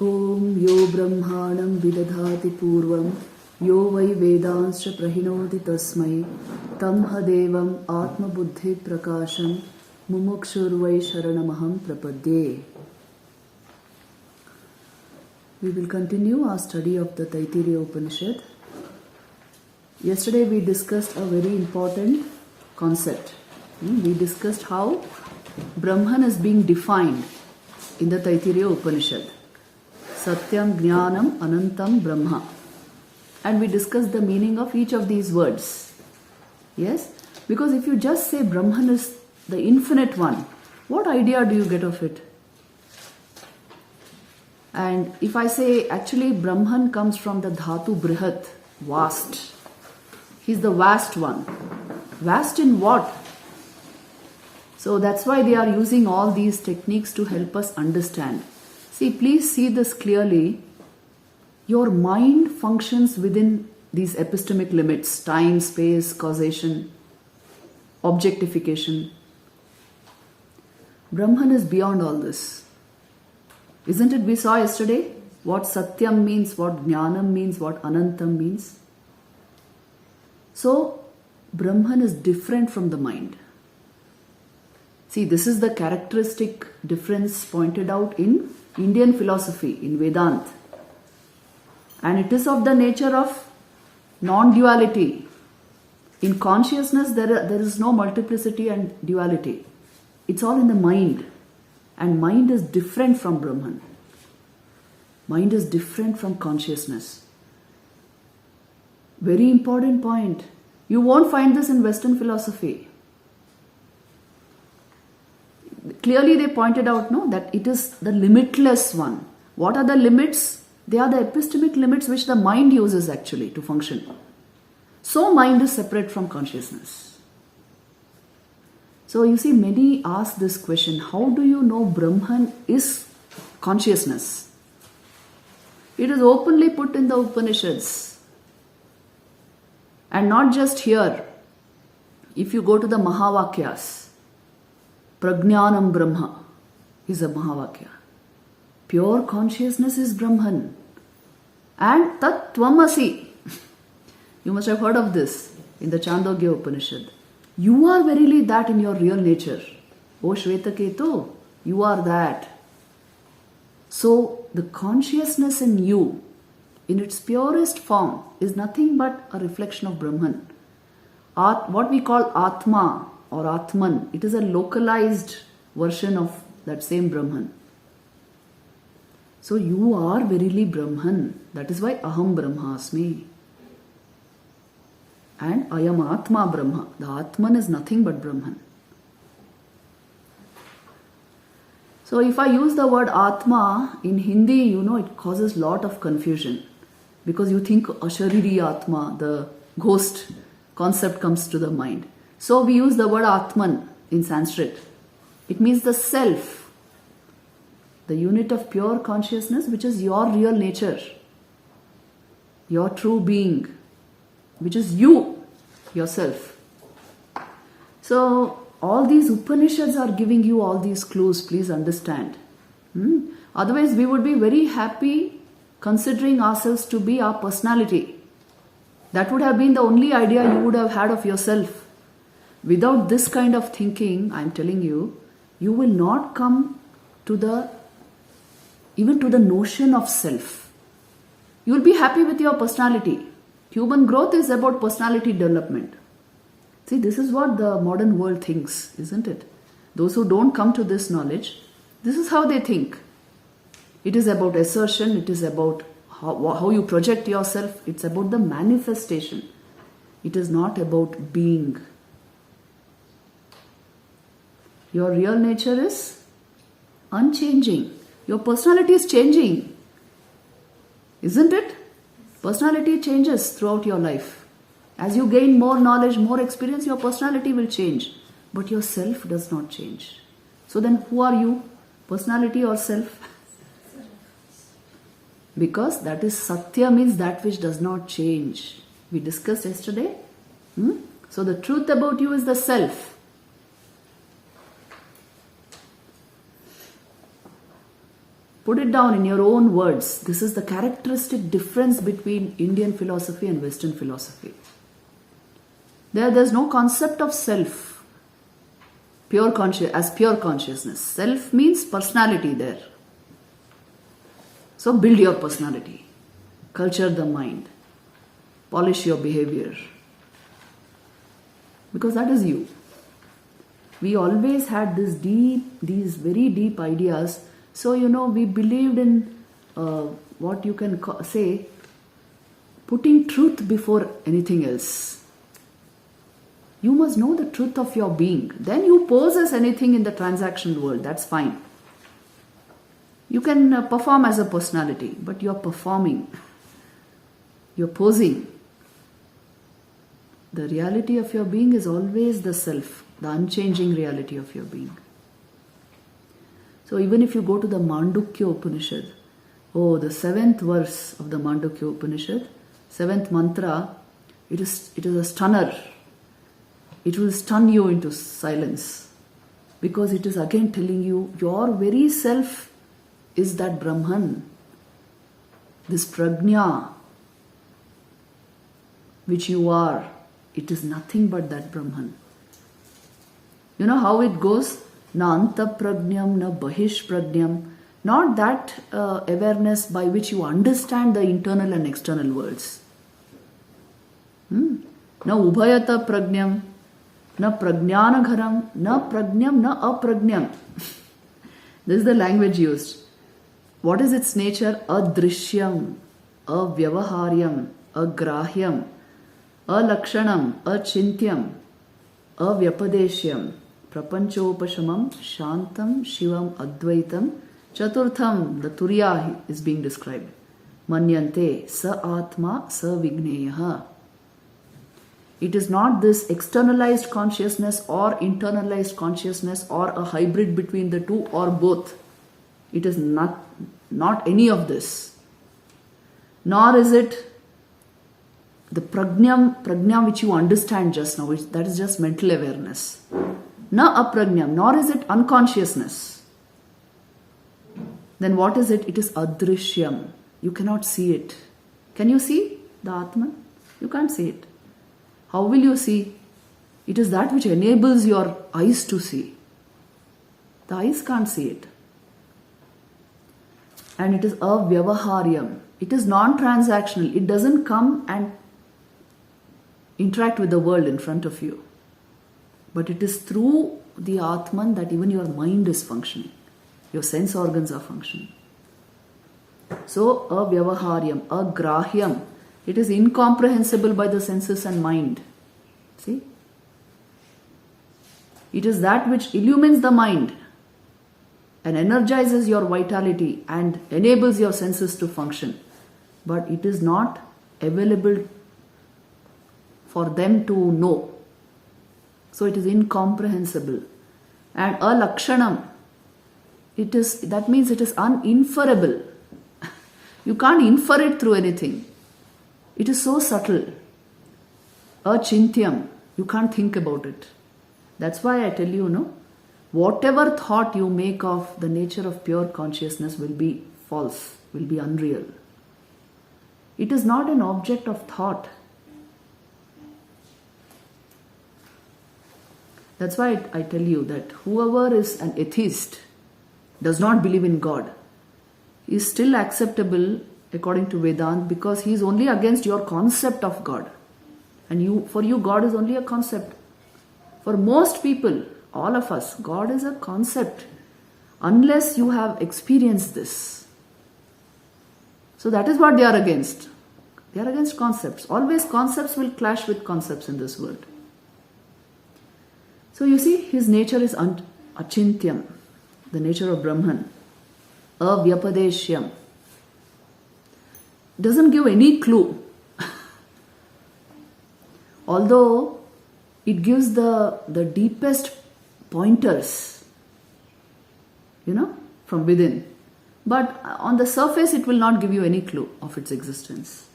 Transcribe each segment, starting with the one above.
Om yo brahmanam vidadhati purvam yo vai vedanscha prahinoti tasmai tam hadevam atma buddhi prakasham mumukshurvai sharanamaham prapadye. We will continue our study of the Taittiriya Upanishad. Yesterday we discussed a very important concept. We discussed how Brahman is being defined in the Taittiriya Upanishad. Satyam, Jnanam, Anantam, Brahma. And we discussed the meaning of each of these words. Yes? Because if you just say Brahman is the infinite one, what idea do you get of it? And if I say actually Brahman comes from the Dhatu Brihat, vast. He's the vast one. Vast in what? So that's why they are using all these techniques to help us understand. See, please see this clearly. Your mind functions within these epistemic limits: time, space, causation, objectification. Brahman is beyond all this. Isn't it? We saw yesterday what Satyam means, what Jnanam means, what Anantam means. So, Brahman is different from the mind. See, this is the characteristic difference pointed out in Indian philosophy, in Vedanta. And it is of the nature of non-duality. In consciousness, there is no multiplicity and duality. It's all in the mind. And mind is different from Brahman. Mind is different from consciousness. Very important point. You won't find this in Western philosophy. Clearly they pointed out, no, that it is the limitless one. What are the limits? They are the epistemic limits which the mind uses actually to function. So mind is separate from consciousness. So you see, many ask this question, how do you know Brahman is consciousness? It is openly put in the Upanishads. And not just here. If you go to the Mahavakyas, Prajnanam Brahma is a Mahavakya. Pure consciousness is Brahman. And Tat Tvamasi. You must have heard of this in the Chandogya Upanishad. You are verily that in your real nature. O Shvetaketu, you are that. So the consciousness in you, in its purest form, is nothing but a reflection of Brahman. What we call Atma or Atman, it is a localized version of that same Brahman. So you are verily Brahman. That is why Aham Brahmasmi. And Ayam Atma Brahma. The Atman is nothing but Brahman. So if I use the word Atma in Hindi, it causes lot of confusion. Because you think Ashariri Atma, the ghost concept comes to the mind. So we use the word Atman in Sanskrit. It means the self, the unit of pure consciousness, which is your real nature, your true being, which is you, yourself. So all these Upanishads are giving you all these clues, please understand. Otherwise we would be very happy considering ourselves to be our personality. That would have been the only idea you would have had of yourself. Without this kind of thinking, I am telling you, you will not come to even to the notion of self. You will be happy with your personality. Human growth is about personality development. See, this is what the modern world thinks, isn't it? Those who don't come to this knowledge, this is how they think. It is about assertion, it is about how you project yourself, it's about the manifestation. It is not about being. Your real nature is unchanging. Your personality is changing. Isn't it? Personality changes throughout your life. As you gain more knowledge, more experience, your personality will change. But your self does not change. So then who are you? Personality or self? Because that is Satya, means that which does not change. We discussed yesterday. So the truth about you is the self. Put it down in your own words. This is the characteristic difference between Indian philosophy and Western philosophy. There's no concept of self, pure consciousness. Self means personality there. So build your personality, culture the mind, polish your behavior, because that is you. We always had these very deep ideas. So, we believed in what you can say, putting truth before anything else. You must know the truth of your being. Then you pose as anything in the transactional world. That's fine. You can perform as a personality, but you're performing. You're posing. The reality of your being is always the self, the unchanging reality of your being. So even if you go to the Mandukya Upanishad, the 7th verse of the Mandukya Upanishad, 7th mantra, it is a stunner. It will stun you into silence, because it is again telling you your very self is that Brahman, this prajna which you are. It is nothing but that Brahman. You know how it goes? Na anta prajnam, na bahish prajnam. Not that awareness by which you understand the internal and external worlds. Na ubhayata prajnam, na prajnanagharam, na prajnam, na aprajnam. This is the language used. What is its nature? Adrishyam, avyavaharyam, agrahyam, alakshanam, achintyam, avyapadeshyam, prapanchopashamam, shantam, shivam, advaitam, chaturtham, the turiya is being described. Manyante, sa atma, sa vigneyaha. It is not this externalized consciousness or internalized consciousness or a hybrid between the two or both. It is not any of this. Nor is it the prajna which you understand just now, that is just mental awareness. Na aprajnam, nor is it unconsciousness. Then what is it? It is adrishyam. You cannot see it. Can you see the Atman? You can't see it. How will you see? It is that which enables your eyes to see. The eyes can't see it. And it is avyavaharyam. It is non-transactional. It doesn't come and interact with the world in front of you. But it is through the Atman that even your mind is functioning. Your sense organs are functioning. So, avyavaharyam, agrahyam. It is incomprehensible by the senses and mind. See? It is that which illumines the mind and energizes your vitality and enables your senses to function. But it is not available for them to know. So it is incomprehensible. And alakshanam, that means it is uninferable. You can't infer it through anything. It is so subtle. Achintyam, you can't think about it. That's why I tell you, whatever thought you make of the nature of pure consciousness will be false, will be unreal. It is not an object of thought. That's why I tell you that whoever is an atheist, does not believe in God, is still acceptable according to Vedanta, because he is only against your concept of God. And for you, God is only a concept. For most people, all of us, God is a concept, unless you have experienced this. So that is what they are against. They are against concepts. Always concepts will clash with concepts in this world. So you see, his nature is achintyam, the nature of Brahman. Avyapadeshyam. Doesn't give any clue. Although it gives the deepest pointers, from within. But on the surface, it will not give you any clue of its existence.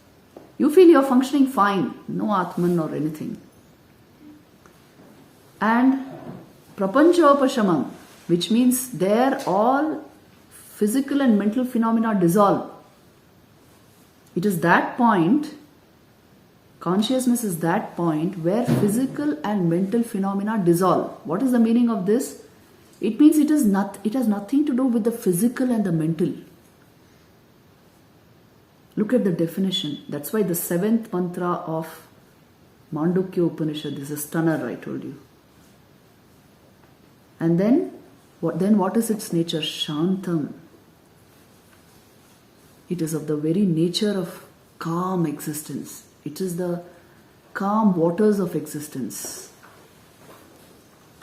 You feel you're functioning fine, no Atman or anything. And prapanchopashamam, which means there all physical and mental phenomena dissolve. It is that point, consciousness is that point where physical and mental phenomena dissolve. What is the meaning of this? It means it has nothing to do with the physical and the mental. Look at the definition. That's why the 7th mantra of Mandukya Upanishad is a stunner, I told you. And then what is its nature? Shantam. It is of the very nature of calm existence. It is the calm waters of existence.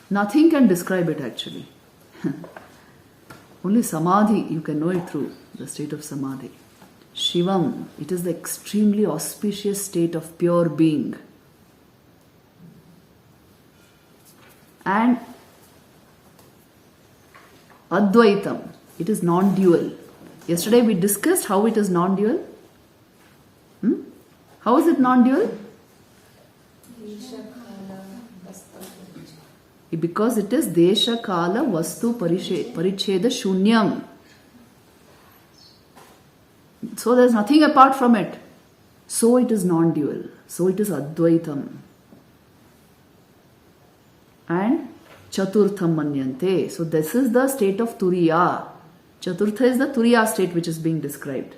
Nothing can describe it actually. Only samadhi you can know it through, the state of samadhi. Shivam, it is the extremely auspicious state of pure being. And Advaitam, it is non-dual. Yesterday we discussed how it is non-dual. How is it non-dual? Because it is Desha Kala Vastu Paricheda Shunyam. So there is nothing apart from it. So it is non-dual. So it is Advaitam. And Chaturtham Manyante. So this is the state of Turiya. Chaturtha is the Turiya state which is being described.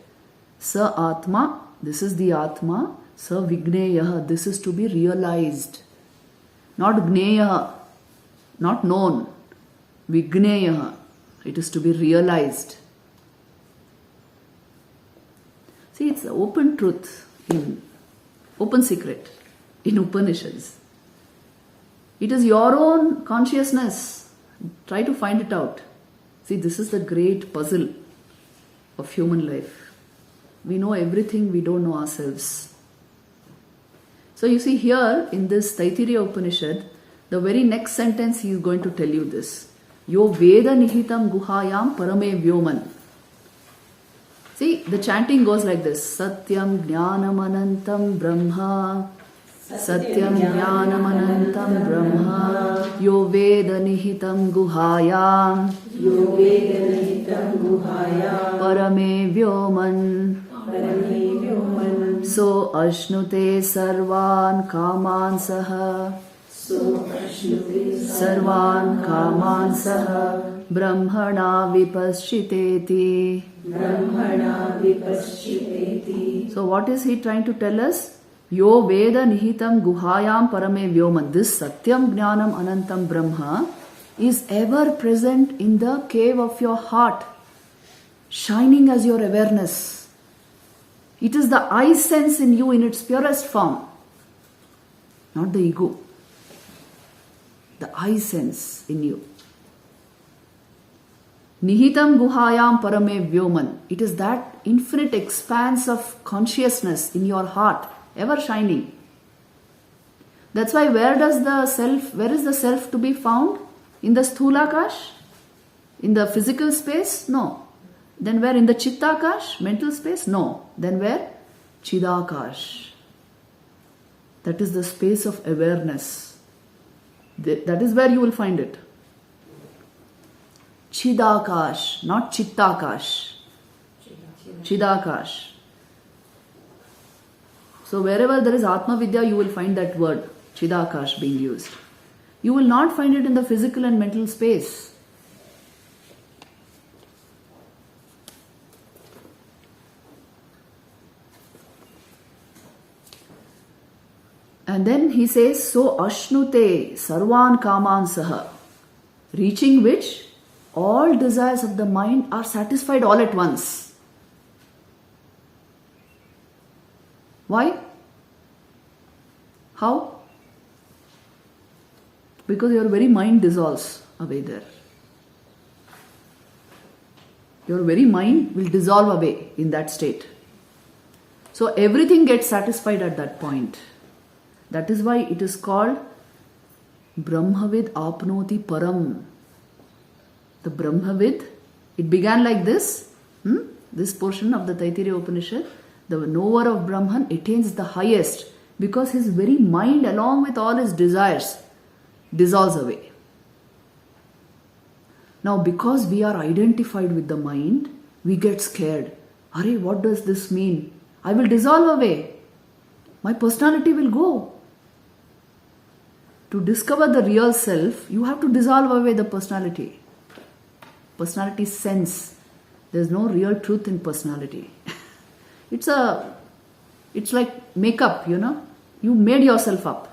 Sa Atma, this is the Atma. Sa Vigneya, this is to be realized. Not Gneya, not known. Vigneya, it is to be realized. See, it's the open truth, open secret in Upanishads. It is your own consciousness. Try to find it out. See, this is the great puzzle of human life. We know everything, we don't know ourselves. So you see here in this Taittiriya Upanishad, the very next sentence he is going to tell you this. Yo Veda Nihitam Guhayam Parame Vyoman. See, the chanting goes like this. Satyam Jnanam Anantam Brahma. Satyam Jnanam Anantam Brahma. Yo Veda Nihitam Guhayam. Yo Veda Nihitam Guhayam. Parame Vyoman. Parame Vyoman. So Ashnute Sarvan Kaman Saha. So Ashnute Sarvan Kaman Saha. Brahmana Vipaschiteti. Brahmana Vipaschiteti. So what is he trying to tell us? Yo Veda Nihitam Guhayam Parame Vyoman. This Satyam Jnanam Anantam Brahma is ever present in the cave of your heart, shining as your awareness. It is the I sense in you in its purest form, not the ego. The I sense in you. Nihitam Guhayam Parame Vyoman. It is that infinite expanse of consciousness in your heart, ever shining. That's why where is the self to be found? In the Sthulakash? In the physical space? No. Then where? In the Chittakash? Mental space? No. Then where? Chidakash. That is the space of awareness. That is where you will find it. Chidakash, not Chittakash. Chidakash. So wherever there is Atma Vidya, you will find that word, Chidakash, being used. You will not find it in the physical and mental space. And then he says, so Ashnute Sarvan Kaman Saha, reaching which all desires of the mind are satisfied all at once. Why? How? Because your very mind dissolves away there. Your very mind will dissolve away in that state. So everything gets satisfied at that point. That is why it is called Brahmavid Apnoti Param. The Brahmavid, it began like this. This portion of the Taittiriya Upanishad, the knower of Brahman attains the highest because his very mind, along with all his desires, dissolves away. Now, because we are identified with the mind, we get scared. Arey, what does this mean? I will dissolve away. My personality will go. To discover the real self, you have to dissolve away the personality. Personality sense. There's no real truth in personality. It's like makeup, You made yourself up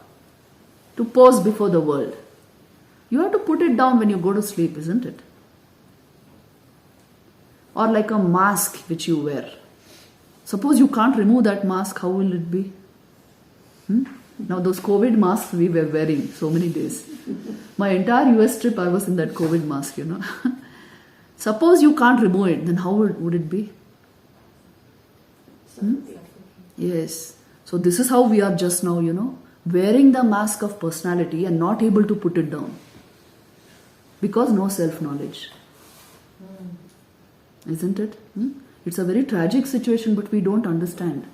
to pose before the world. You have to put it down when you go to sleep, isn't it? Or like a mask which you wear. Suppose you can't remove that mask, how will it be? Now those COVID masks we were wearing so many days. My entire US trip I was in that COVID mask, Suppose you can't remove it, then how would it be? Yes. So this is how we are just now, wearing the mask of personality and not able to put it down. Because no self-knowledge. Isn't it? It's a very tragic situation, but we don't understand.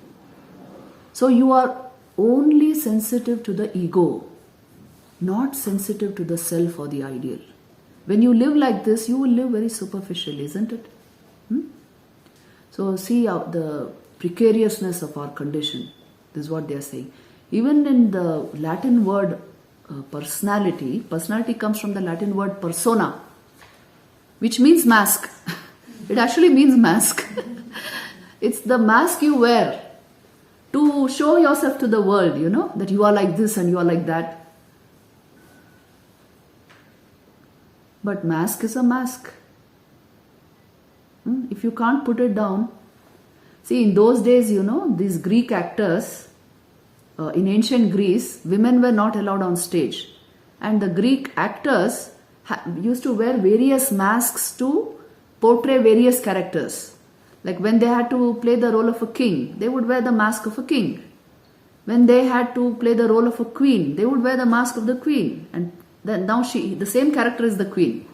So you are only sensitive to the ego, not sensitive to the self or the ideal. When you live like this, you will live very superficially, isn't it? So see the precariousness of our condition. This is what they are saying. Even in the Latin word personality comes from the Latin word persona, which means mask. It actually means mask. It's the mask you wear to show yourself to the world, that you are like this and you are like that. But mask is a mask. If you can't put it down. See, in those days, these Greek actors, in ancient Greece, women were not allowed on stage. And the Greek actors used to wear various masks to portray various characters. Like when they had to play the role of a king, they would wear the mask of a king. When they had to play the role of a queen, they would wear the mask of the queen. And then now the same character is the queen.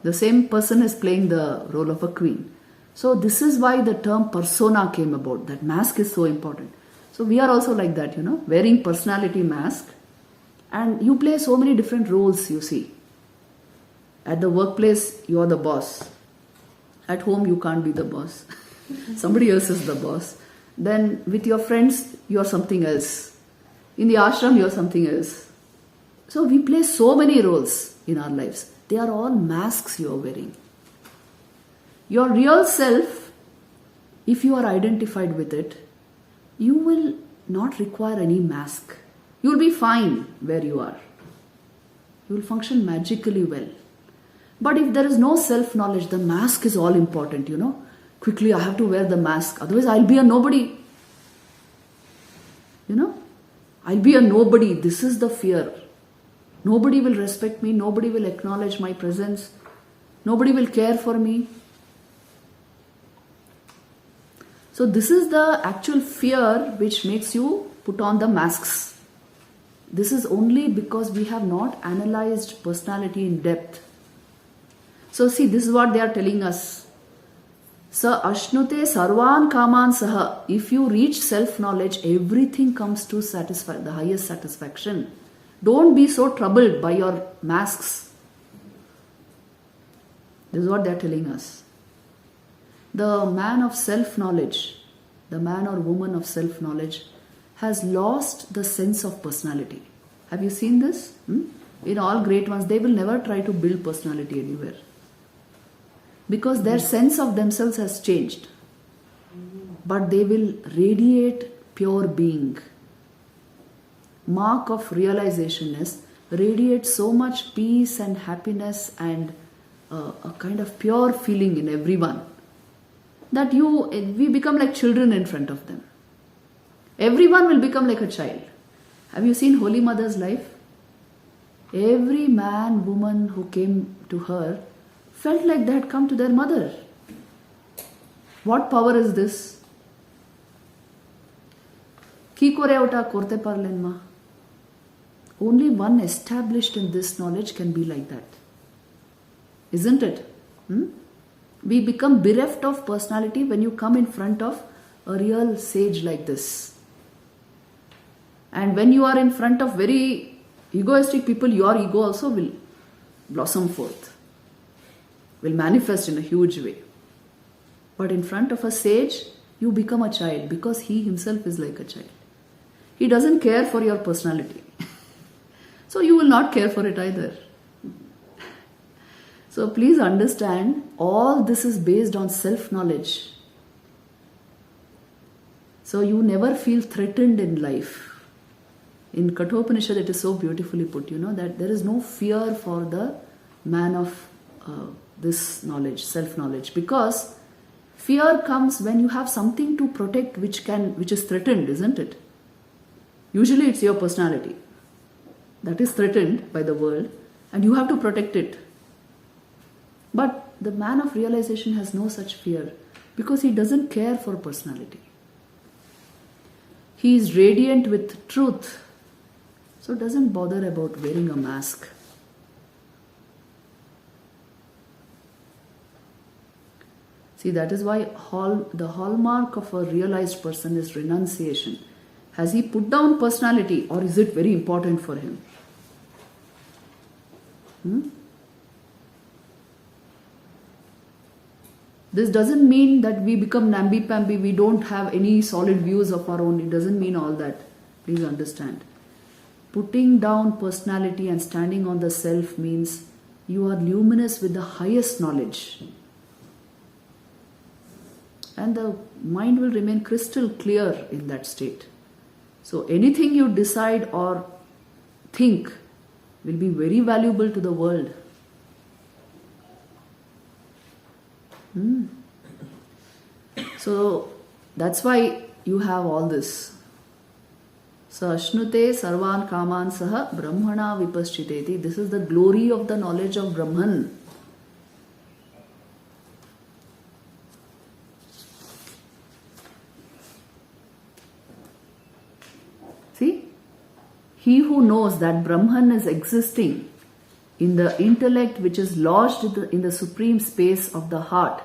The same person is playing the role of a queen. So this is why the term persona came about. That mask is so important. So we are also like that, wearing personality mask. And you play so many different roles, you see. At the workplace, you are the boss. At home, you can't be the boss. Somebody else is the boss. Then with your friends, you are something else. In the ashram, you are something else. So we play so many roles in our lives. They are all masks you are wearing. Your real self, if you are identified with it, you will not require any mask. You will be fine where you are. You will function magically well. But if there is no self-knowledge, the mask is all important, Quickly, I have to wear the mask. Otherwise, I'll be a nobody. I'll be a nobody. This is the fear. Nobody will respect me. Nobody will acknowledge my presence. Nobody will care for me. So this is the actual fear which makes you put on the masks. This is only because we have not analyzed personality in depth. So see, this is what they are telling us. Sa ashnute sarvan kaman saha. If you reach self-knowledge, everything comes to the highest satisfaction. Don't be so troubled by your masks. This is what they are telling us. The man of self-knowledge, the man or woman of self-knowledge has lost the sense of personality. Have you seen this? In all great ones, they will never try to build personality anywhere. Because their sense of themselves has changed. But they will radiate pure being. Mark of realization is radiate so much peace and happiness and a kind of pure feeling in everyone that we become like children in front of them. Everyone will become like a child. Have you seen Holy Mother's life? Every man, woman who came to her felt like they had come to their mother. What power is this? Ki kore ota korte parlen ma. Only one established in this knowledge can be like that. Isn't it? We become bereft of personality when you come in front of a real sage like this. And when you are in front of very egoistic people, your ego also will blossom forth. will manifest in a huge way. But in front of a sage, you become a child because he himself is like a child. He doesn't care for your personality. So you will not care for it either. So please understand, all this is based on self-knowledge. So you never feel threatened in life. In Kathopanishad it is so beautifully put, that there is no fear for the man of this knowledge, self-knowledge. Because fear comes when you have something to protect which is threatened, isn't it? Usually it's your personality that is threatened by the world and you have to protect it. But the man of realization has no such fear because he doesn't care for personality. He is radiant with truth, so doesn't bother about wearing a mask. See, that is why the hallmark of a realized person is renunciation. Has he put down personality, or is it very important for him? This doesn't mean that we become namby-pamby, we don't have any solid views of our own. It doesn't mean all that. Please understand. Putting down personality and standing on the self means you are luminous with the highest knowledge. And the mind will remain crystal clear in that state. So anything you decide or think will be very valuable to the world. So that's why you have all this. Sa ashnute sarvan kaman saha brahmana vipaschiteti. This is the glory of the knowledge of Brahman. See? He who knows that Brahman is existing in the intellect which is lodged in the supreme space of the heart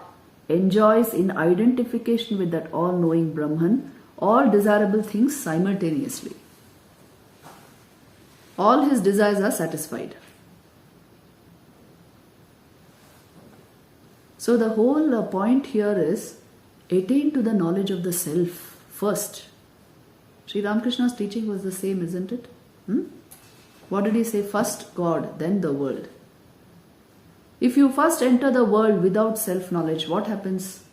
enjoys in identification with that all-knowing Brahman all desirable things simultaneously. All his desires are satisfied. So the whole point here is attain to the knowledge of the self first. Sri Ramakrishna's teaching was the same, isn't it? What did he say? First God, then the world. If you first enter the world without self-knowledge, what happens?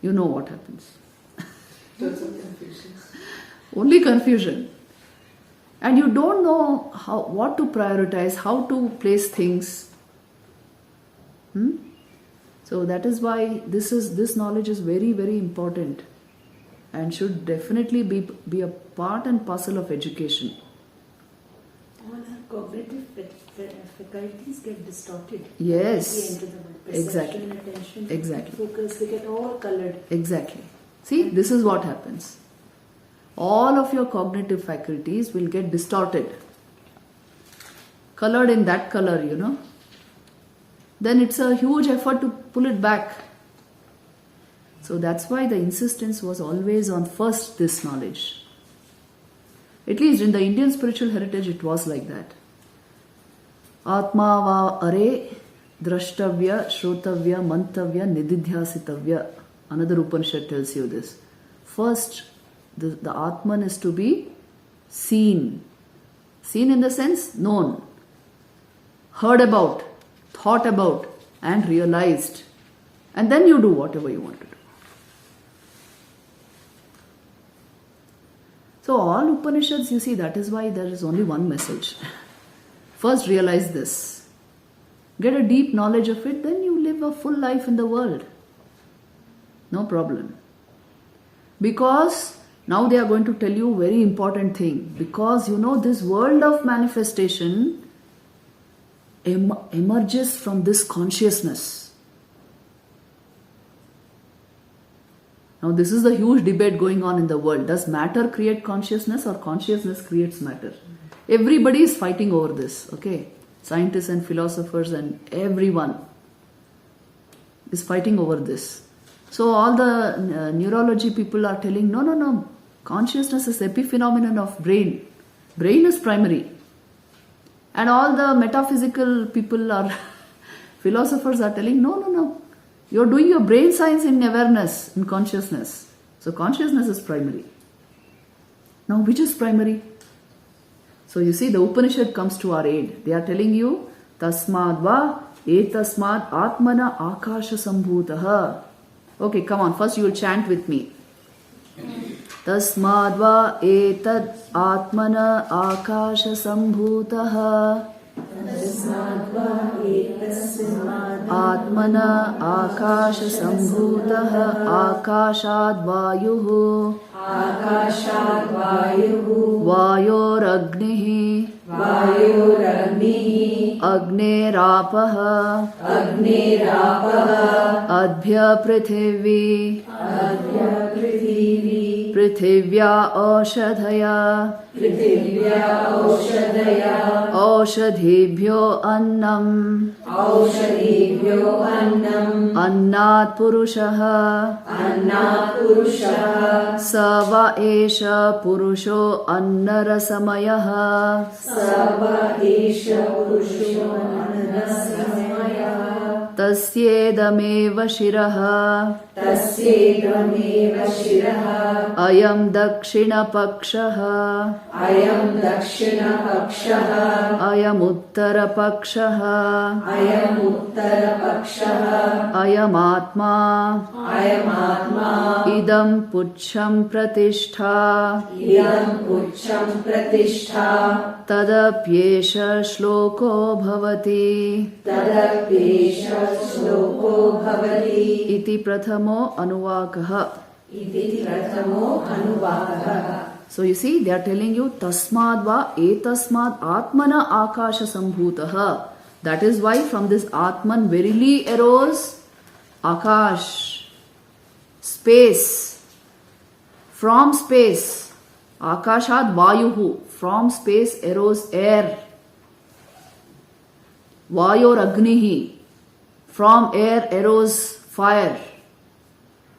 You know what happens. Only confusion. And you don't know what to prioritize, how to place things. So that is why this knowledge is very, very important and should definitely be a part and parcel of education. All our cognitive faculties get distorted. Yes. We enter the world. Perception, Exactly. attention, Exactly. focus, they get all colored. Exactly. See, this is what happens. All of your cognitive faculties will get distorted. Colored in that color, Then it's a huge effort to pull it back. So that's why the insistence was always on first this knowledge. At least in the Indian spiritual heritage it was like that. Atma va are drashtavya, shrotavya, mantavya, nididhyasitavya. Another Upanishad tells you this. First, the Atman is to be seen. Seen in the sense known, heard about, thought about, and realized. And then you do whatever you want to do. So all Upanishads, you see, that is why there is only one message. First realize this. Get a deep knowledge of it, then you live a full life in the world. No problem. Because now they are going to tell you a very important thing. Because this world of manifestation emerges from this consciousness. Now this is the huge debate going on in the world. Does matter create consciousness or consciousness creates matter? Everybody is fighting over this, okay? Scientists and philosophers and everyone is fighting over this. So all the neurology people are telling, no, consciousness is epiphenomenon of brain. Brain is primary. And all the metaphysical people are Philosophers are telling, no. You're doing your brain science in awareness, in consciousness. So consciousness is primary. Now which is primary? So you see, the Upanishad comes to our aid. They are telling you, Tasmadva etasmad atmana akasha sambhutaha. Okay, come on, first you will chant with me. Tasmadva etad atmana akasha sambhutaha. Atmana akasha sambhutaha akashad vayuhu. Vayoragnihi Agnerapah Adbhya Prithvi Prithivya Oshadhaya Oshadhibhyo Annam Annat Purushaha Sava Esha Purusho Annarasamayaha Tasyedameva Shiraha Ayam Dakshina Pakshaha Ayam Uttara Pakshaha Ayam Atma Idam Pucham Pratishtha Tadapyesha Shloko Bhavati Iti Prathamo Anuvakaha. So you see, they are telling you Tasmadva etasmad atmana akasha sambhutaha. That is why from this Atman verily arose Akash, space. From space, Akashad Vayuhu. From space arose air. Vayoragnihi. From air arose fire.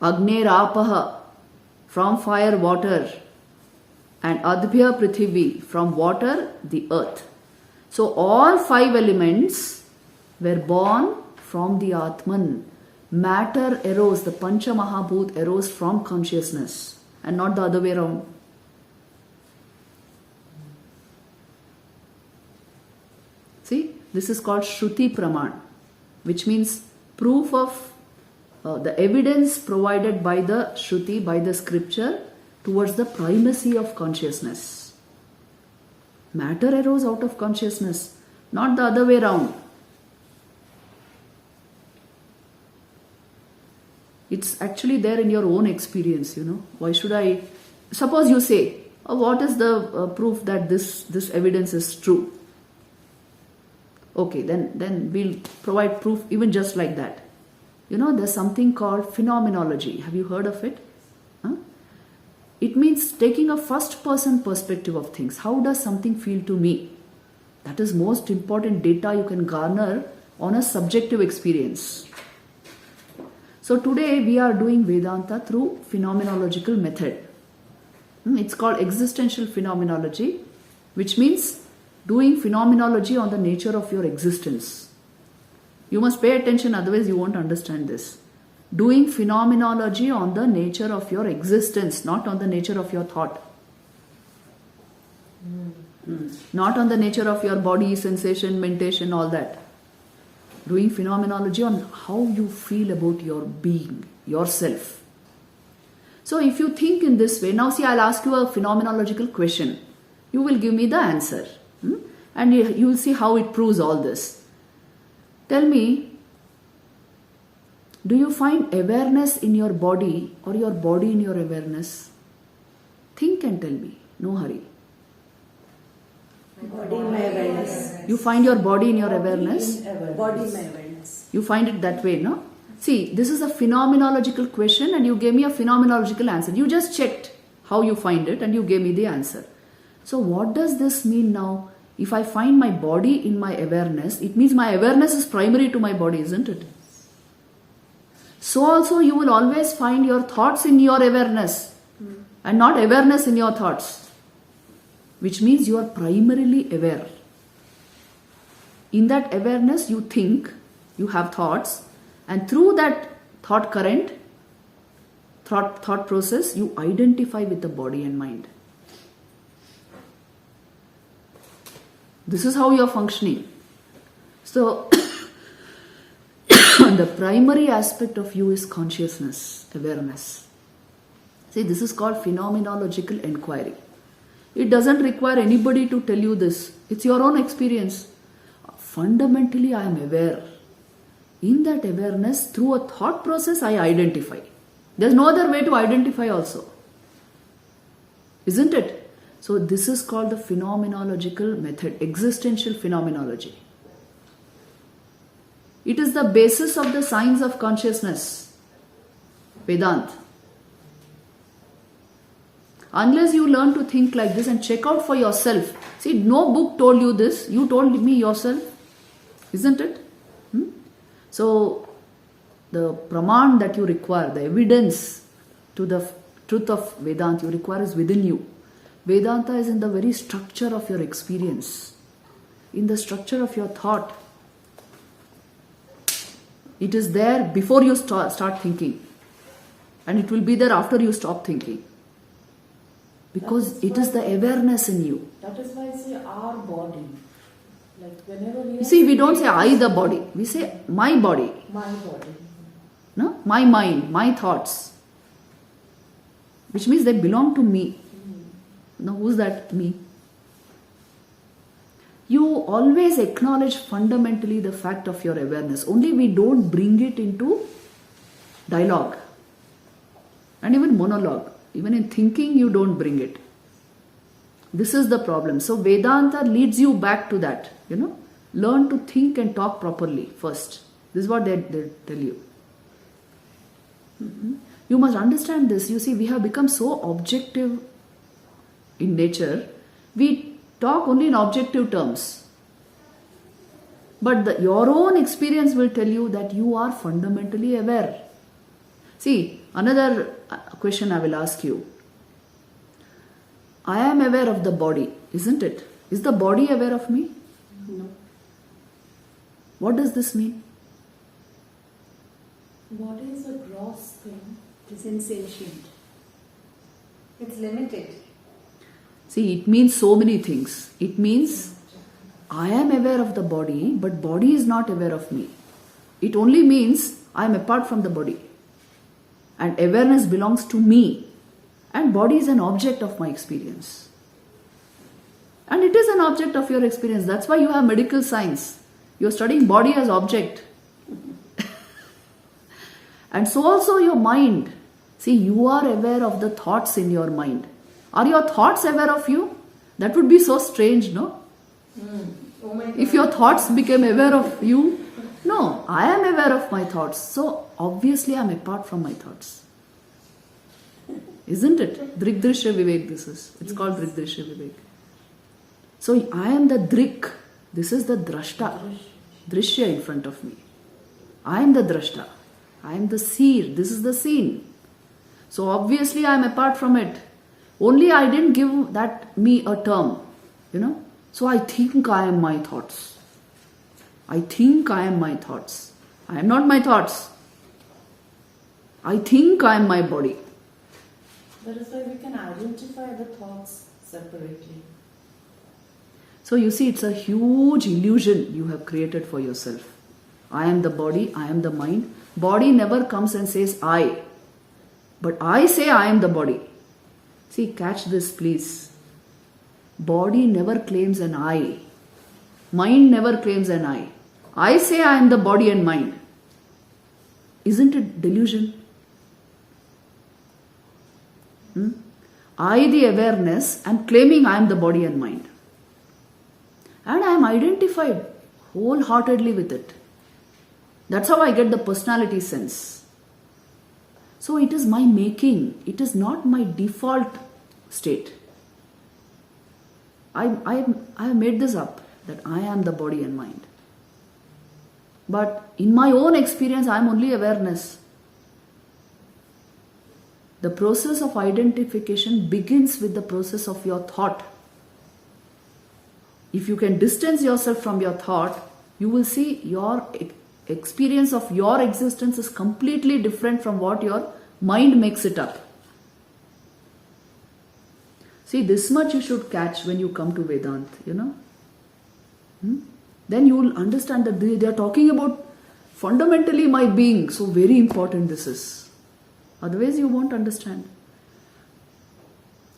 Agnerapah. From fire water. And Adbhya Prithvi. From water the earth. So all 5 elements were born from the Atman. Matter arose, the Pancha Mahabhut arose from consciousness and not the other way around. See, this is called Shruti Praman, which means proof of the evidence provided by the Shruti, by the scripture, towards the primacy of consciousness. Matter arose out of consciousness, not the other way around. It's actually there in your own experience, Why should I... Suppose you say, what is the proof that this evidence is true? Okay, then we'll provide proof even just like that. There's something called phenomenology. Have you heard of it? It means taking a first-person perspective of things. How does something feel to me? That is most important data you can garner on a subjective experience. So today we are doing Vedanta through phenomenological method. It's called existential phenomenology, which means doing phenomenology on the nature of your existence. You must pay attention, otherwise you won't understand this. Doing phenomenology on the nature of your existence, not on the nature of your thought. Not on the nature of your body, sensation, mentation, all that. Doing phenomenology on how you feel about your being, yourself. So if you think in this way, now see, I'll ask you a phenomenological question. You will give me the answer. And you will see how it proves all this. Tell me, do you find awareness in your body or your body in your awareness? Think and tell me. No hurry. Body in my awareness. You find your body in your awareness? Body in my awareness. You find it that way, no? See, this is a phenomenological question and you gave me a phenomenological answer. You just checked how you find it and you gave me the answer. So what does this mean now? If I find my body in my awareness, it means my awareness is primary to my body, isn't it? So also you will always find your thoughts in your awareness and not awareness in your thoughts, which means you are primarily aware. In that awareness you think You have thoughts, and through that thought current, thought process, you identify with the body and mind. This is how you are functioning. So, the primary aspect of you is consciousness, awareness. See, this is called phenomenological inquiry. It doesn't require anybody to tell you this. It's your own experience. Fundamentally, I am aware. In that awareness, through a thought process, I identify. There's no other way to identify also. Isn't it? So this is called the phenomenological method, existential phenomenology. It is the basis of the science of consciousness, Vedanta. Unless you learn to think like this and check out for yourself. See, no book told you this. You told me yourself. Isn't it? So, the Brahman that you require, the evidence to the truth of Vedanta you require is within you. Vedanta is in the very structure of your experience, in the structure of your thought. It is there before you start thinking, and it will be there after you stop thinking. Because it is the awareness in you. That is why I say our body. Like whenever we You see, we don't say I the body. We say my body. my body. No? My mind, my thoughts. Which means they belong to me. Now, who's that me? You always acknowledge fundamentally the fact of your awareness. Only we don't bring it into dialogue. And even monologue. Even in thinking, you don't bring it. This is the problem. So Vedanta leads you back to that. Learn to think and talk properly first. This is what they tell you. You must understand this. You see, we have become so objective in nature. We talk only in objective terms. But your own experience will tell you that you are fundamentally aware. See, another question I will ask you. I am aware of the body, isn't it? Is the body aware of me? No. What does this mean? What is a gross thing? It's insentient. It's limited. See, it means so many things. It means I am aware of the body, but body is not aware of me. It only means I am apart from the body. And awareness belongs to me. And body is an object of my experience. And it is an object of your experience. That's why you have medical science. You're studying body as object. And so also your mind. See, you are aware of the thoughts in your mind. Are your thoughts aware of you? That would be so strange, no? Oh my God. If your thoughts became aware of you, no, I am aware of my thoughts. So obviously I am apart from my thoughts. Isn't it? Drigdrishya Vivek this is. It's called Drigdrishya Vivek. So I am the Drik. This is the Drashta. Drishya in front of me. I am the Drashta. I am the seer. This is the scene. So obviously I am apart from it. Only I didn't give that me a term. So I think I am my thoughts. I think I am my thoughts. I am not my thoughts. I think I am my body. That is why we can identify the thoughts separately. So you see, it's a huge illusion you have created for yourself. I am the body, I am the mind. Body never comes and says I. But I say I am the body. See, catch this please. Body never claims an I. Mind never claims an I. I say I am the body and mind. Isn't it delusion? I, the awareness, am claiming I am the body and mind. And I am identified wholeheartedly with it. That's how I get the personality sense. So it is my making. It is not my default state. I have made this up, that I am the body and mind. But in my own experience, I am only awareness. The process of identification begins with the process of your thought. If you can distance yourself from your thought, you will see your experience of your existence is completely different from what your mind makes it up. See, this much you should catch when you come to Vedanta, you know. Then you will understand that they are talking about fundamentally my being. So very important this is. Otherwise you won't understand.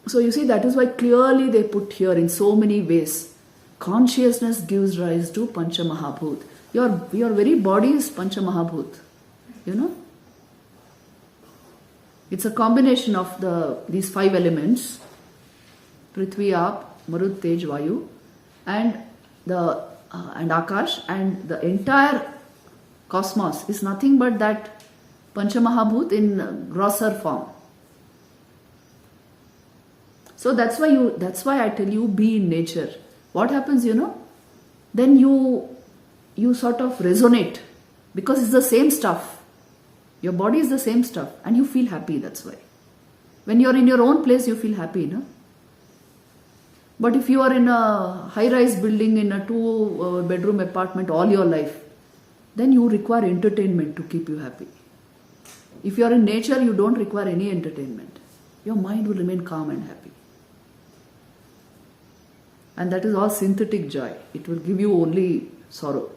So you see, that is why clearly they put here in so many ways. Consciousness gives rise to Pancha Mahabhut. Your very body is Pancha Mahabhut. You know. It's a combination of these 5 elements. Prithvi, Ap, Marut, Tej, Vayu, and Akash, and the entire cosmos is nothing but that Pancha Mahabhut in grosser form. So that's why I tell you, be in nature. What happens, you know? Then you sort of resonate because it's the same stuff. Your body is the same stuff and you feel happy, that's why. When you're in your own place, you feel happy, no? But if you are in a high-rise building in a 2-bedroom apartment all your life, then you require entertainment to keep you happy. If you are in nature, you don't require any entertainment. Your mind will remain calm and happy. And that is all synthetic joy. It will give you only sorrow.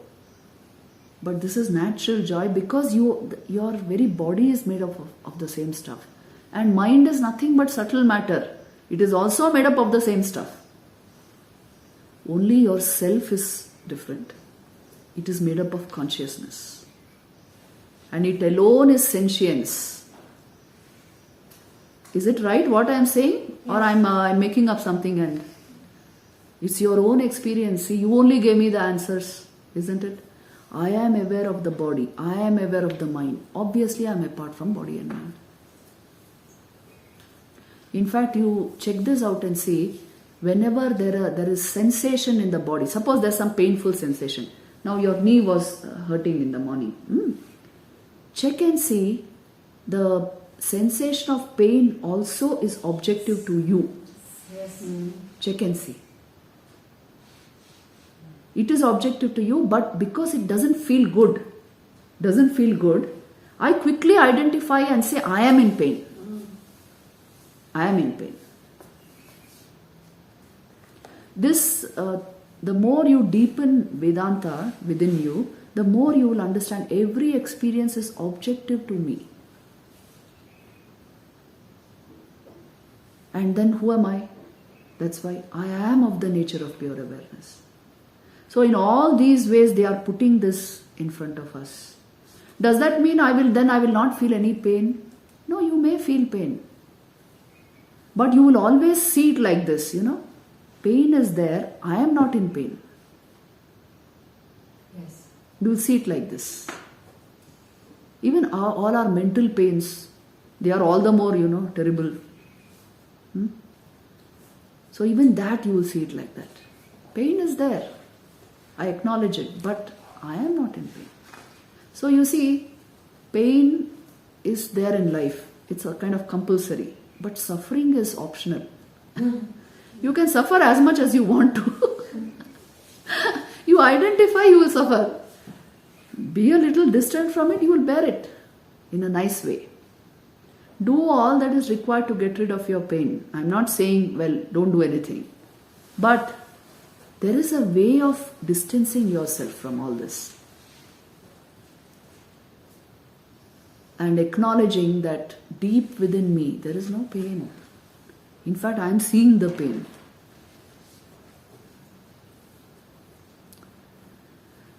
But this is natural joy because your very body is made up of the same stuff. And mind is nothing but subtle matter. It is also made up of the same stuff. Only yourself is different. It is made up of consciousness. And it alone is sentience. Is it right what I am saying? Yes. Or I'm making up something and it's your own experience. See, you only gave me the answers, isn't it? I am aware of the body. I am aware of the mind. Obviously, I am apart from body and mind. In fact, you check this out and see, whenever there is sensation in the body, suppose there's some painful sensation. Now your knee was hurting in the morning. Check and see, the sensation of pain also is objective to you. Yes. Check and see. It is objective to you, but because it doesn't feel good, I quickly identify and say, I am in pain. I am in pain. This, the more you deepen Vedanta within you, the more you will understand every experience is objective to me. And then who am I? That's why I am of the nature of pure awareness. So in all these ways they are putting this in front of us. Does that mean I will not feel any pain? No, you may feel pain. But you will always see it like this, you know. Pain is there, I am not in pain. Yes. You will see it like this. Even all our mental pains, they are all the more, you know, terrible. So even that you will see it like that. Pain is there. I acknowledge it, but I am not in pain. So you see, pain is there in life. It's a kind of compulsory. But suffering is optional. You can suffer as much as you want to. You identify, you will suffer. Be a little distant from it, you will bear it in a nice way. Do all that is required to get rid of your pain. I'm not saying, well, don't do anything. But there is a way of distancing yourself from all this. And acknowledging that deep within me, there is no pain. In fact, I am seeing the pain.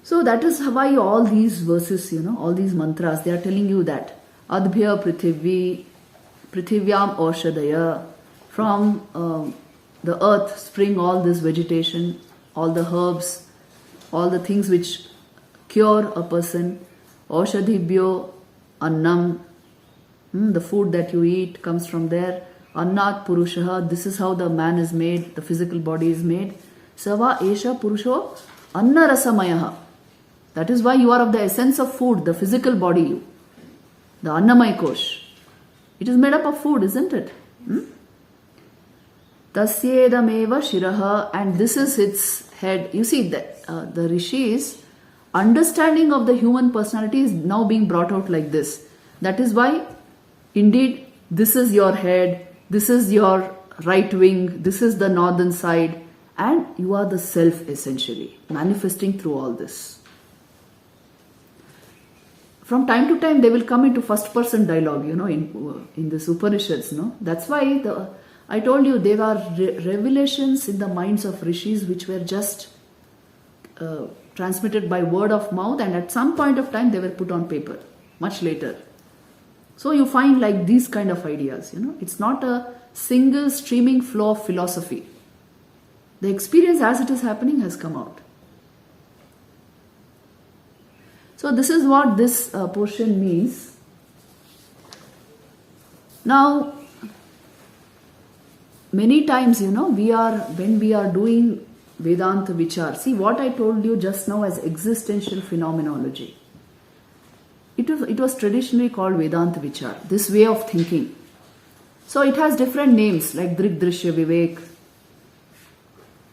So that is why all these verses, you know, all these mantras, they are telling you that Adbhya Prithivyam Oshadaya, from the earth spring all this vegetation, all the herbs, all the things which cure a person. Oshadhibhyo Annam, the food that you eat comes from there. Annat Purushaha, this is how the man is made, the physical body is made. Sava Esha Purusho Anna Rasamayaha. That is why you are of the essence of food, the physical body, the Annamaya Kosh. It is made up of food, isn't it? Tasyedameva Shiraha, and this is its head. You see, the rishis understanding of the human personality is now being brought out like this. That is why, indeed, this is your head, this is your right wing, this is the northern side, and you are the self essentially, manifesting through all this. From time to time, they will come into first-person dialogue, in this Upanishads, That's why I told you there are revelations in the minds of rishis which were just transmitted by word of mouth, and at some point of time they were put on paper, much later. So you find like these kind of ideas, It's not a single streaming flow of philosophy. The experience as it is happening has come out. So this is what this portion means. Now, many times, when we are doing Vedanta Vichar, see what I told you just now as existential phenomenology. It was traditionally called Vedanta Vichar, this way of thinking. So it has different names like Drik Drishya Vivek,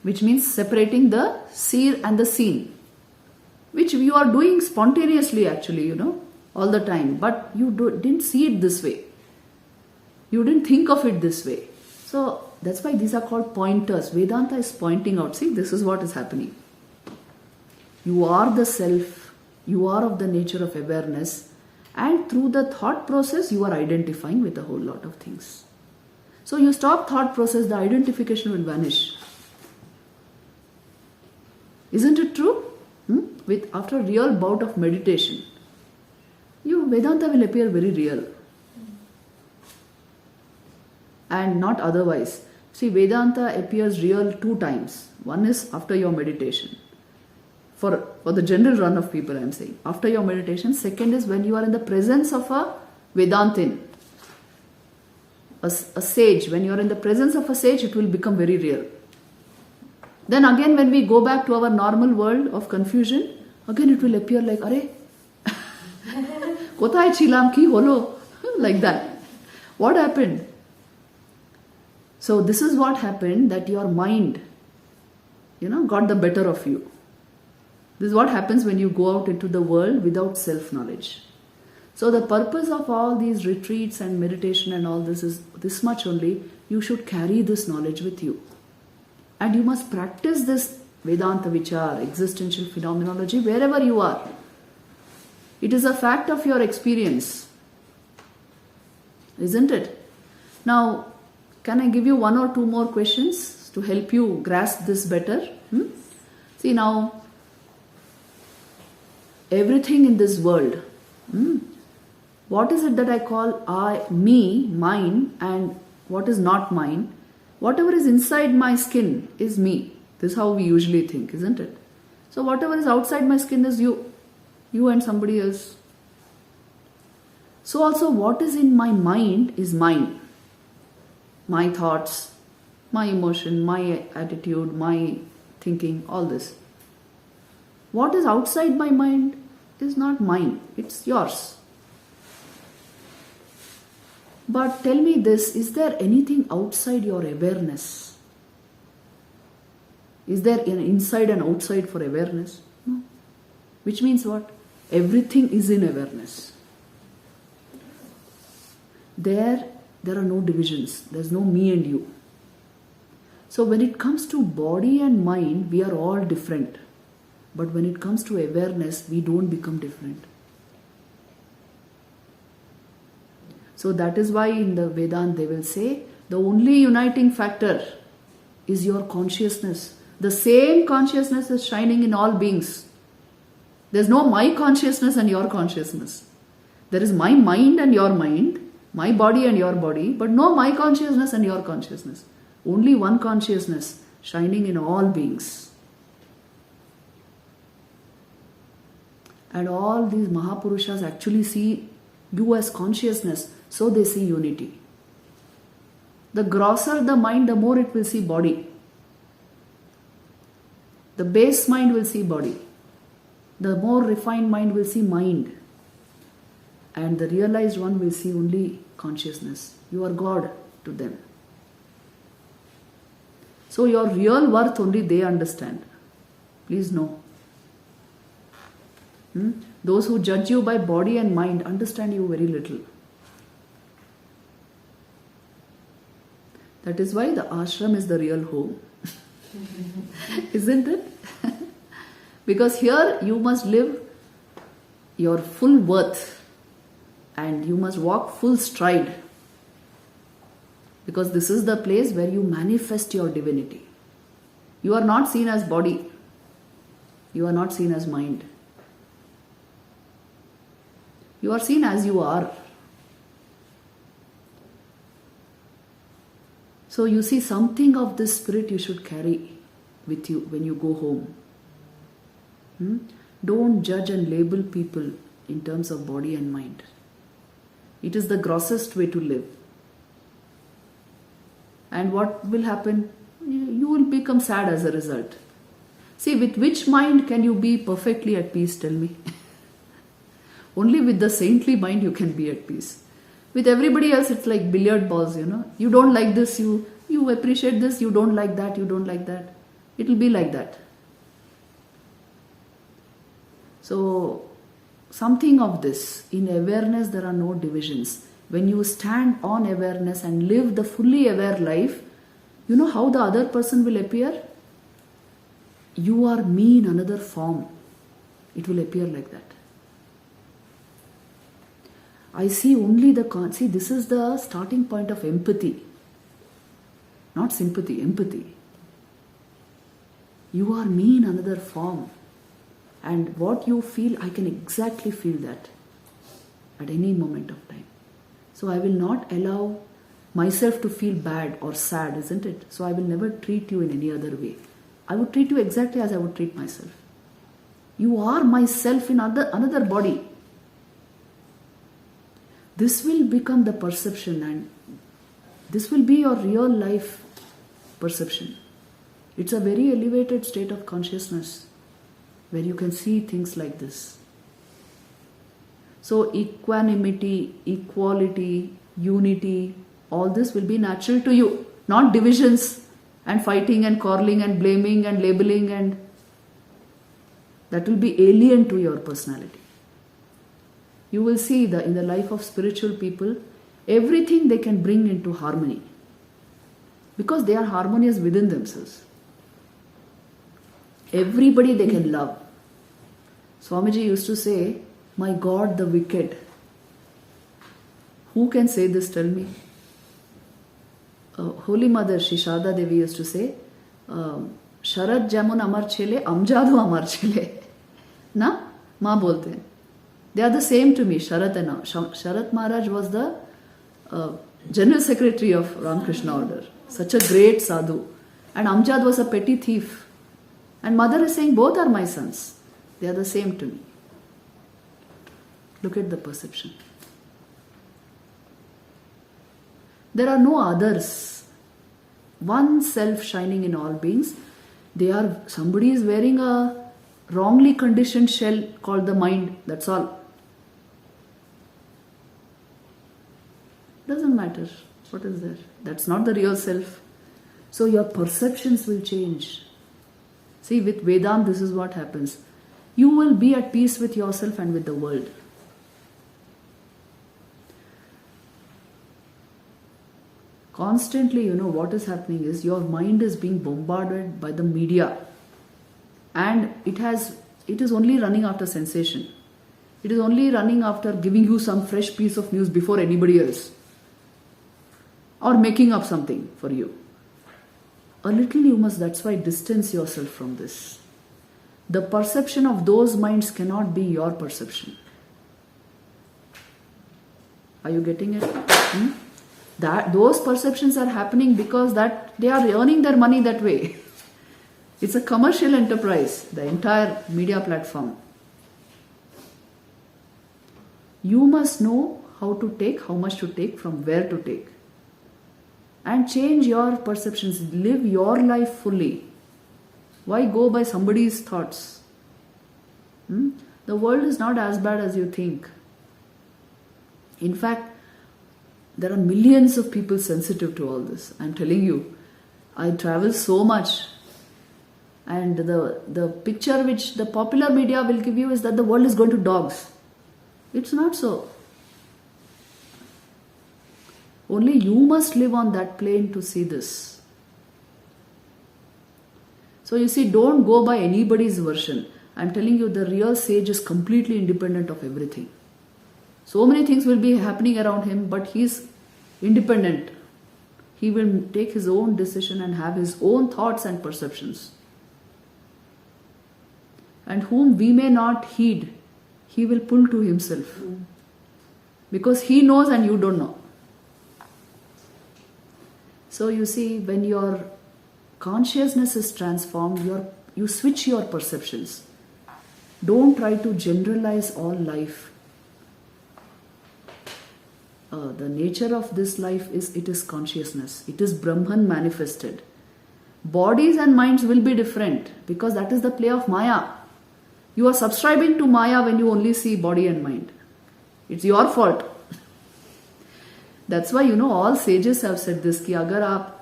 which means separating the seer and the seen, which you are doing spontaneously actually, all the time, but you didn't see it this way. You didn't think of it this way. So that's why these are called pointers. Vedanta is pointing out, see, this is what is happening. You are the self, you are of the nature of awareness, and through the thought process, you are identifying with a whole lot of things. So you stop thought process, the identification will vanish. Isn't it true? After a real bout of meditation, Vedanta will appear very real. And not otherwise. See, Vedanta appears real 2 times. One is after your meditation. For the general run of people, I am saying. After your meditation. Second is when you are in the presence of a Vedantin. A sage. When you are in the presence of a sage, it will become very real. Then again, when we go back to our normal world of confusion, again it will appear like, Are, kothay chilam ki holo? Like that. What happened? So this is what happened, that your mind, got the better of you. This is what happens when you go out into the world without self-knowledge. So the purpose of all these retreats and meditation and all this is this much only. You should carry this knowledge with you. And you must practice this Vedanta Vichar, existential phenomenology, wherever you are. It is a fact of your experience. Isn't it? Now, can I give you 1 or 2 more questions to help you grasp this better? See now, everything in this world, what is it that I call I, me, mine, and what is not mine? Whatever is inside my skin is me. This is how we usually think, isn't it? So whatever is outside my skin is you and somebody else. So also what is in my mind is mine. My thoughts, my emotion, my attitude, my thinking, all this. What is outside my mind is not mine, it's yours. But tell me this, is there anything outside your awareness? Is there an inside and outside for awareness? No. Which means what? Everything is in awareness. There are no divisions. There's no me and you. So when it comes to body and mind, we are all different. But when it comes to awareness, we don't become different. So that is why in the Vedanta they will say, the only uniting factor is your consciousness. The same consciousness is shining in all beings. There's no my consciousness and your consciousness. There is my mind and your mind, my body and your body, but no my consciousness and your consciousness. Only one consciousness shining in all beings. And all these Mahapurushas actually see you as consciousness, so they see unity. The grosser the mind, the more it will see body. The base mind will see body. The more refined mind will see mind. And the realized one will see only consciousness. You are God to them. So your real worth only they understand. Please know. Those who judge you by body and mind understand you very little. That is why the ashram is the real home. Isn't it? Because here you must live your full worth and you must walk full stride. Because this is the place where you manifest your divinity. You are not seen as body. You are not seen as mind. You are seen as you are. So you see, something of this spirit you should carry with you when you go home. Don't judge and label people in terms of body and mind. It is the grossest way to live. And what will happen? You will become sad as a result. See, with which mind can you be perfectly at peace, tell me? Only with the saintly mind you can be at peace. With everybody else, it's like billiard balls, You don't like this, you appreciate this, you don't like that, you don't like that. It will be like that. So, something of this. In awareness, there are no divisions. When you stand on awareness and live the fully aware life, you know how the other person will appear? You are me in another form. It will appear like that. I see only see, this is the starting point of empathy. Not sympathy, empathy. You are me in another form. And what you feel, I can exactly feel that at any moment of time. So I will not allow myself to feel bad or sad, isn't it? So I will never treat you in any other way. I would treat you exactly as I would treat myself. You are myself in another body. This will become the perception, and this will be your real life perception. It's a very elevated state of consciousness where you can see things like this. So equanimity, equality, unity, all this will be natural to you. Not divisions and fighting and quarreling and blaming and labeling, and that will be alien to your personality. You will see that in the life of spiritual people, everything they can bring into harmony. Because they are harmonious within themselves. Everybody they can love. Swamiji used to say, my God, the wicked. Who can say this, tell me? Holy Mother Shri Sharda Devi used to say, Sharat Jamun Amar Chele, Amjadu Amar Chele. Na? Ma bolte hain. They are the same to me, Sharat and Sharat Maharaj was the General Secretary of Ramakrishna Order. Such a great sadhu. And Amjad was a petty thief. And Mother is saying, both are my sons. They are the same to me. Look at the perception. There are no others. One self shining in all beings. Somebody is wearing a wrongly conditioned shell called the mind. That's all. Doesn't matter. What is there? That's not the real self. So your perceptions will change. See, with Vedanta, this is what happens. You will be at peace with yourself and with the world. Constantly, what is happening is your mind is being bombarded by the media. And it is only running after sensation. It is only running after giving you some fresh piece of news before anybody else. Or making up something for you. A little you must, that's why, distance yourself from this. The perception of those minds cannot be your perception. Are you getting it? Those perceptions are happening because that they are earning their money that way. It's a commercial enterprise, the entire media platform. You must know how to take, how much to take, from where to take. And change your perceptions. Live your life fully. Why go by somebody's thoughts? The world is not as bad as you think. In fact, there are millions of people sensitive to all this. I'm telling you, I travel so much. And the picture which the popular media will give you is that the world is going to dogs. It's not so. Only you must live on that plane to see this. So you see, don't go by anybody's version. I'm telling you, the real sage is completely independent of everything. So many things will be happening around him, but he's independent. He will take his own decision and have his own thoughts and perceptions. And whom we may not heed, he will pull to himself. Because he knows and you don't know. So you see, when your consciousness is transformed, you switch your perceptions. Don't try to generalize all life. The nature of this life it is consciousness. It is Brahman manifested. Bodies and minds will be different because that is the play of Maya. You are subscribing to Maya when you only see body and mind. It's your fault. That's why all sages have said this कि अगर आप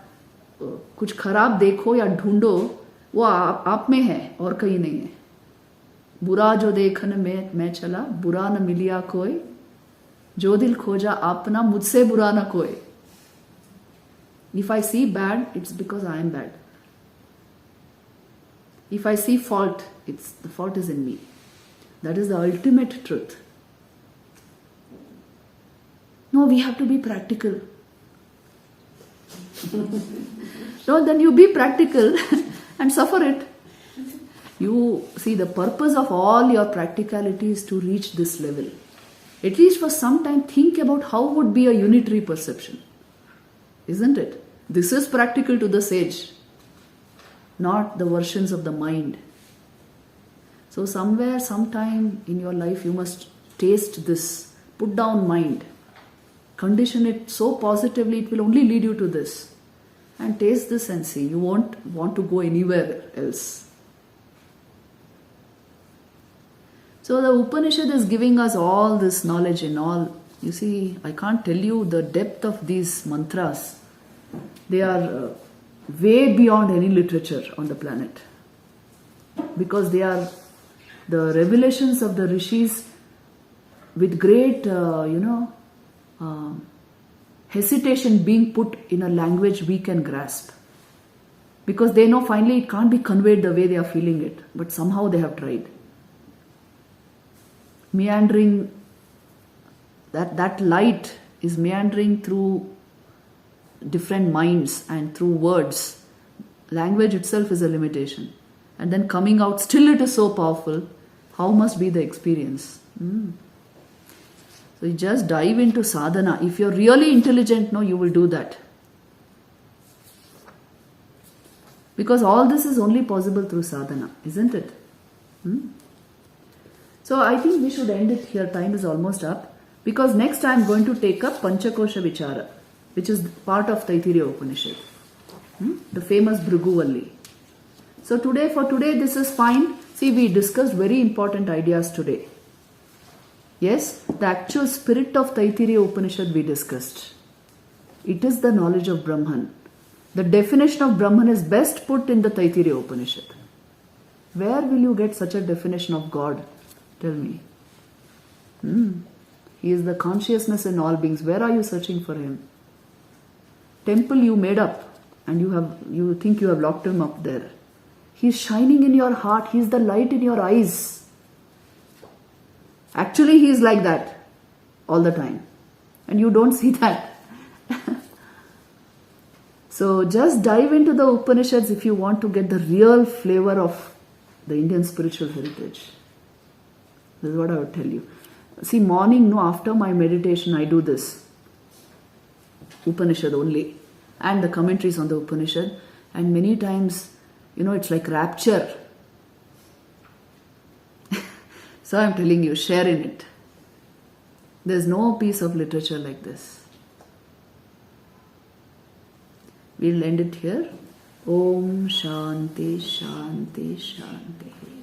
कुछ खराब देखो या ढूंढो वो आप में है और कहीं नहीं है. बुरा जो देखन में मैं चला बुरा न मिलिया कोई जो दिल खोजा अपना मुझसे बुरा न कोई. If I see bad, it's because I am bad. If I see fault, the fault is in me. That is the ultimate truth. No, we have to be practical. No, then you be practical and suffer it. You see, the purpose of all your practicality is to reach this level. At least for some time, think about how would be a unitary perception. Isn't it? This is practical to the sage, not the versions of the mind. So somewhere, sometime in your life, you must taste this. Put down mind. Condition it so positively, it will only lead you to this. And taste this and see. You won't want to go anywhere else. So the Upanishad is giving us all this knowledge in all. You see, I can't tell you the depth of these mantras. They are way beyond any literature on the planet. Because they are the revelations of the rishis with great, hesitation being put in a language we can grasp. Because they know finally it can't be conveyed the way they are feeling it. But somehow they have tried. Meandering, that light is meandering through different minds and through words. Language itself is a limitation. And then coming out, still it is so powerful. How must be the experience? So you just dive into sadhana. If you're really intelligent, you will do that. Because all this is only possible through sadhana, isn't it? So I think we should end it here. Time is almost up. Because next I am going to take up Panchakosha Vichara, which is part of Taittiriya Upanishad. The famous Bhrigu. So for today this is fine. See, we discussed very important ideas today. Yes, the actual spirit of Taittiriya Upanishad we discussed. It is the knowledge of Brahman. The definition of Brahman is best put in the Taittiriya Upanishad. Where will you get such a definition of God? Tell me. He is the consciousness in all beings. Where are you searching for him? Temple you made up and you think you have locked him up there. He is shining in your heart. He is the light in your eyes. Actually, he is like that all the time. And you don't see that. So just dive into the Upanishads if you want to get the real flavor of the Indian spiritual heritage. This is what I would tell you. See, morning, after my meditation, I do this. Upanishad only. And the commentaries on the Upanishad. And many times, it's like rapture. So I'm telling you, share in it. There's no piece of literature like this. We'll end it here. Om Shanti Shanti Shanti.